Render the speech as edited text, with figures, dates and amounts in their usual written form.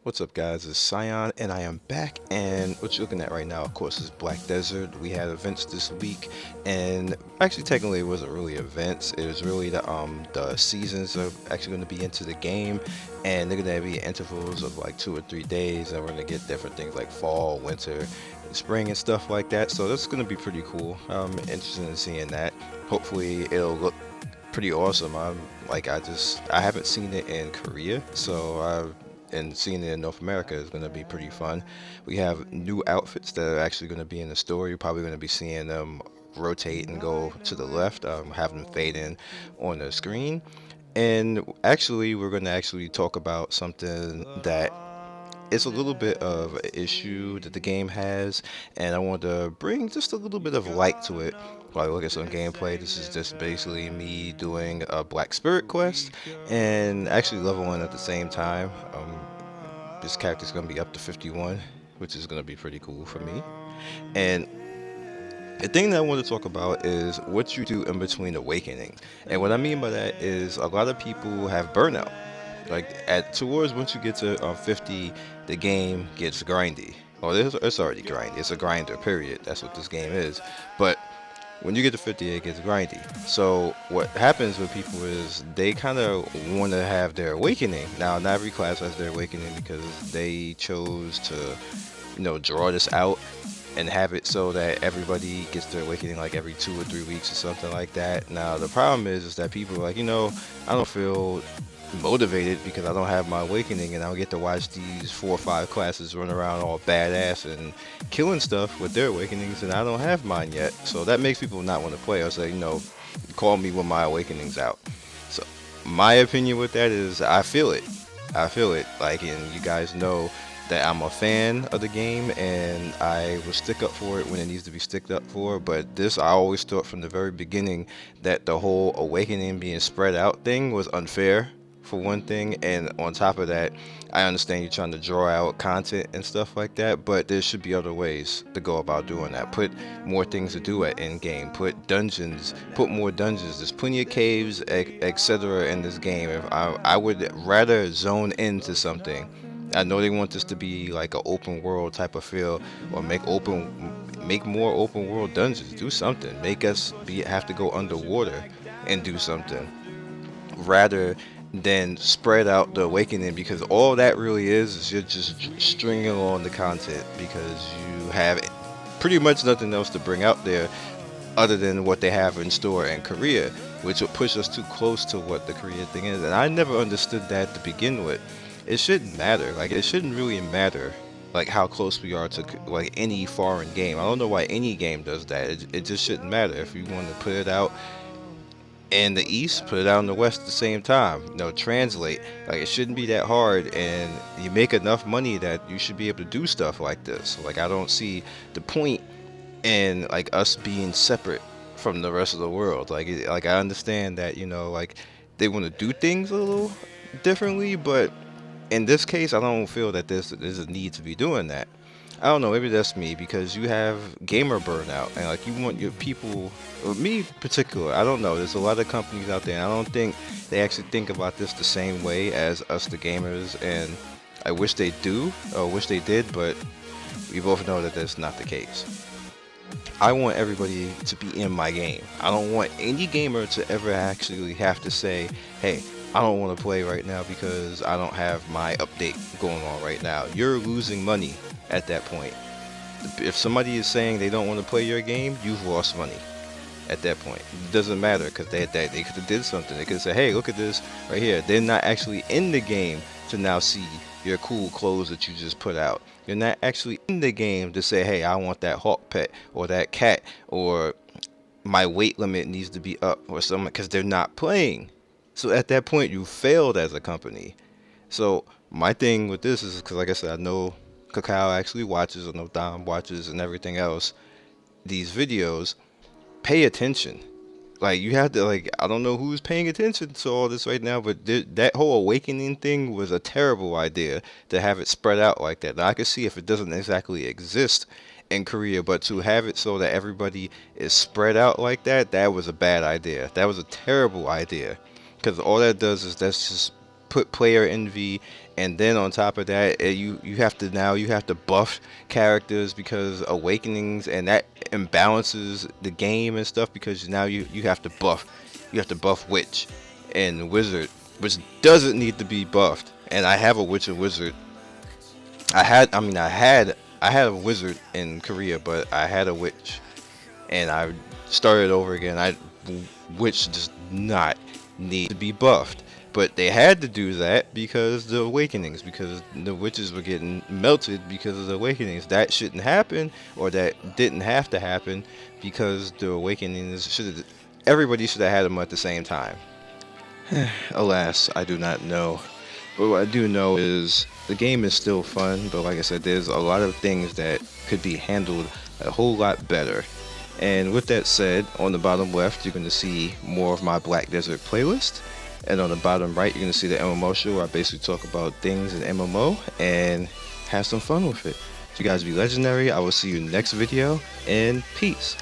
What's up, guys? It's Scion, and I am back. And what you're looking at right now, of course, is Black Desert. We had events this week, and actually, technically, it wasn't really events. It was really the seasons are actually going to be into the game, and they're going to be intervals of like 2 or 3 days, and we're going to get different things like fall, winter, spring, and stuff like that. So that's going to be pretty cool. I'm interested in seeing that. Hopefully, it'll look pretty awesome. I haven't seen it in Korea, and seeing it in North America is going to be pretty fun. We have new outfits that are actually going to be in the story. You're probably going to be seeing them rotate and go to the left, have them fade in on the screen. And actually, we're going to actually talk about something that it's a little bit of an issue that the game has, and I want to bring just a little bit of light to it. While I look at some gameplay, this is just basically me doing a Black Spirit quest and actually leveling at the same time. This character's going to be up to 51, which is going to be pretty cool for me. And the thing that I want to talk about is what you do in between awakening. And what I mean by that is a lot of people have burnout. Like at towards once you get to 50, the game gets grindy. Well, it's already grindy. It's a grinder, period. That's what this game is. But when you get to 50, it gets grindy. So what happens with people is they kind of want to have their awakening. Now, not every class has their awakening because they chose to, draw this out and have it so that everybody gets their awakening like every 2 or 3 weeks or something like that. Now, the problem is that people are like, I don't feel motivated because I don't have my awakening and I don't get to watch these 4 or 5 classes run around all badass and killing stuff with their awakenings, and I don't have mine yet. So that makes people not want to play. I say, call me when my awakening's out. So my opinion with that is I feel it. I feel it. Like, and you guys know that I'm a fan of the game and I will stick up for it when it needs to be sticked up for. But this, I always thought from the very beginning that the whole awakening being spread out thing was unfair, for one thing, and on top of that, I understand you're trying to draw out content and stuff like that, but there should be other ways to go about doing that. Put more things to do at end game. Put more dungeons. There's plenty of caves, etc. in this game. If I would rather zone into something. I know they want this to be like an open world type of feel, or make more open world dungeons. Do something. Make us have to go underwater and do something, rather than spread out the awakening, because all that really is you're just stringing along the content because you have pretty much nothing else to bring out there other than what they have in store in Korea, which will push us too close to what the Korea thing is. And I never understood that to begin with. It shouldn't matter. Like, it shouldn't really matter like how close we are to like any foreign game. I don't know why any game does that. It just shouldn't matter. If you want to put it out in the east, put it out in the west at the same time. Translate. Like, it shouldn't be that hard, and you make enough money that you should be able to do stuff like this. Like, I don't see the point in like us being separate from the rest of the world. Like I understand that like they want to do things a little differently, but in this case, I don't feel that there's a need to be doing that. I don't know, maybe that's me because you have gamer burnout and like you want your people, or me in particular, I don't know. There's a lot of companies out there and I don't think they actually think about this the same way as us the gamers, and I wish they do or wish they did, but we both know that that's not the case. I want everybody to be in my game. I don't want any gamer to ever actually have to say, hey, I don't want to play right now because I don't have my update going on right now. You're losing money at that point. If somebody is saying they don't want to play your game, you've lost money at that point. It doesn't matter because they could have did something. They could say, hey, look at this right here. They're not actually in the game to now see your cool clothes that you just put out. You're not actually in the game to say, hey, I want that hawk pet or that cat, or my weight limit needs to be up or something, because they're not playing. So at that point, you failed as a company. So my thing with this is, because like I said, I know Kakao actually watches, I know Dom watches and everything else, these videos. Pay attention. Like, you have to, like, I don't know who's paying attention to all this right now, but that whole awakening thing was a terrible idea to have it spread out like that. Now, I can see if it doesn't exactly exist in Korea, but to have it so that everybody is spread out like that, that was a bad idea. That was a terrible idea, because all that does is that's just put player envy and then on top of that, you have to buff characters because awakenings, and that imbalances the game and stuff, because now you have to buff witch and wizard, which doesn't need to be buffed. And I have a witch and wizard. I had a wizard in Korea, but I had a witch, and I started over again. Witch does not need to be buffed, but they had to do that because the awakenings, because the witches were getting melted because of the awakenings. That shouldn't happen, or that didn't have to happen, because the awakenings everybody should have had them at the same time. Alas, I do not know. But what I do know is the game is still fun, but like I said, there's a lot of things that could be handled a whole lot better. And with that said, on the bottom left, you're going to see more of my Black Desert playlist. And on the bottom right, you're going to see the MMO show, where I basically talk about things in MMO and have some fun with it. You guys be legendary. I will see you in the next video, and peace.